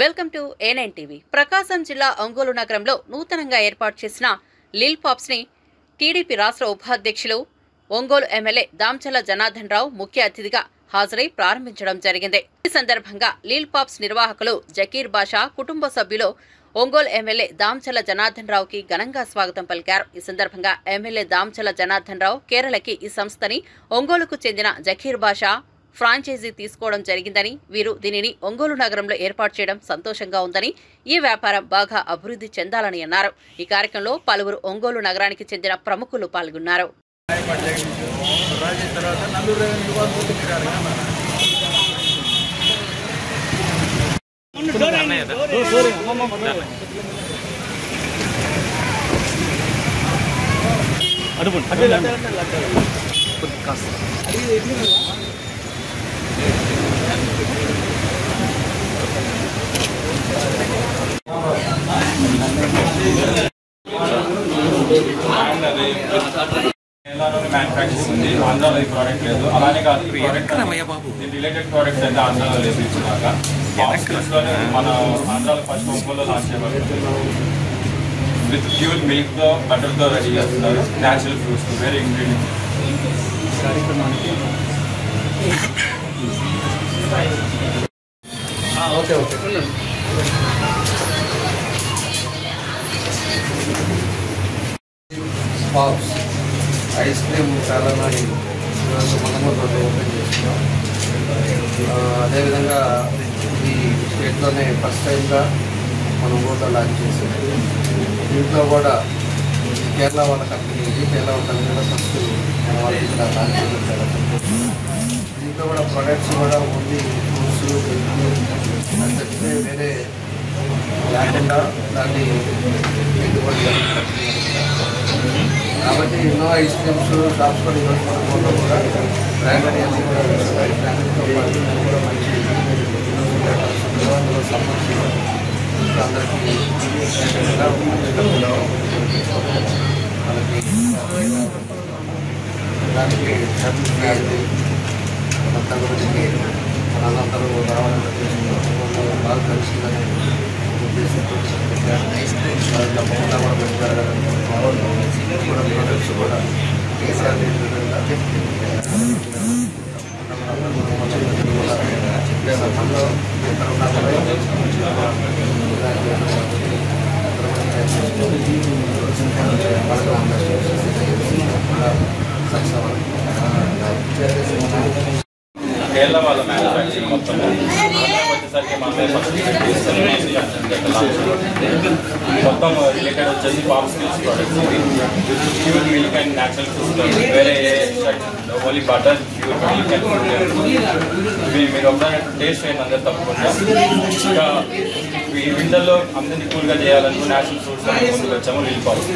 Welcome to A9 TV. ప్రకాశం జిల్లా ఒంగోలు నగరంలో నూతనంగా ఏర్పాటు చేసిన లిల్ పాప్స్ ని టీడీపీ రాష్ట్ర ఉపాధ్యక్షులు ఒంగోలు ఎమ్మెల్యే దామచల జనార్దన్ రావు ముఖ్య అతిథిగా హాజరై ప్రారంభించడం జరిగింది. ఈ సందర్భంగా లిల్ పాప్స్ నిర్వాహకులు జకీర్ బాషా కుటుంబ సభ్యులు ఒంగోలు ఎమ్మెల్యే దామచల జనార్దన్ రావుకి ఘనంగా స్వాగతం పలికారు. ఈ సందర్భంగా ఎమ్మెల్యే దామచల జనార్దన్ రావు కేరళకి ఈ సంస్థని ఒంగోలుకు చెందిన జకీర్ బాషా ఫ్రాంచైజీ తీసుకోవడం జరిగిందని, వీరు దీనిని ఒంగోలు నగరంలో ఏర్పాటు చేయడం సంతోషంగా ఉందని, ఈ వ్యాపారం బాగా అభివృద్ధి చెందాలని అన్నారు. ఈ కార్యక్రమంలో పలువురు ఒంగోలు నగరానికి చెందిన ప్రముఖులు పాల్గొన్నారు. మ్యానుఫ్యాక్చర్స్ ఉంది, ఆంధ్రాలో ఈ ప్రోడక్ట్ లేదు. అలానే కాదు, రిలేటెడ్ ప్రోడక్ట్స్ అయితే ఆంధ్రాలో లేదు. ఇచ్చినాక మన ఆంధ్రాలో ఫస్ట్ ఒంగోలులో లాంచ్ చేయబడుతుంది. విత్ ప్యూర్ మిల్క్తో బటర్తో రెడీ చేస్తున్నారు. న్యాచురల్ ఫ్రూట్స్, వేరే ingredients. Okay okay pops ice cream చాలా ఈరోజు మొట్టమొదటి ఓపెన్ చేస్తున్నాం. అదేవిధంగా ఇది స్టేట్లోనే ఫస్ట్ టైంగా మనం ఊళ్ళో లాంచ్ చేసాం. దీంట్లో కూడా కేరళ వాళ్ళ కంపెనీ ఇది. కేరళ వాళ్ళ కంపెనీలో ఫస్ట్ మన వాళ్ళకి ఇక్కడ లాంచ్ చేయడం. దీంట్లో కూడా ప్రొడక్ట్స్ కూడా ఓన్లీ ఫ్రూట్స్ అని చెప్తే వేరే లేకుండా దాన్ని పెట్టుబడి కాబట్టి ఎన్నో ఐస్ క్రీమ్స్ షాప్స్ కూడా ఈరోజు మన కూడా బ్రాండెడ్ అన్నీ కూడా బ్రాండెడ్తో పాటు కూడా మంచి అందులో సంబంధించి అందరికీ దానికి అంతా గురించి మనందరూ రావాలని బాగా కలిసిందని ఉద్దేశంతో తప్పకుండా కూడా పెట్టారు. కూడా ప్రొడక్ట్స్ కూడా కేసీఆర్ చెప్పే సమయంలో ఎక్కడ ఉన్నా కేరళ వాళ్ళ మ్యానుఫ్యాక్చరింగ్ మొత్తం వచ్చేసరికి మొత్తం రిలేటెడ్ వచ్చేసి pharmaceuticals products, pure milk and natural fruits, వేరే only butter, pure milk and fruit. మీరు ఒకసారి టేస్ట్ చేయండి అందరు తప్పకుండా. ఇంకా ఈ వింటర్లో అందరినీ కూల్గా చేయాలనుకుని న్యాచురల్ ఫ్రూట్స్ ముందుకు వచ్చాము లిల్ పాప్స్.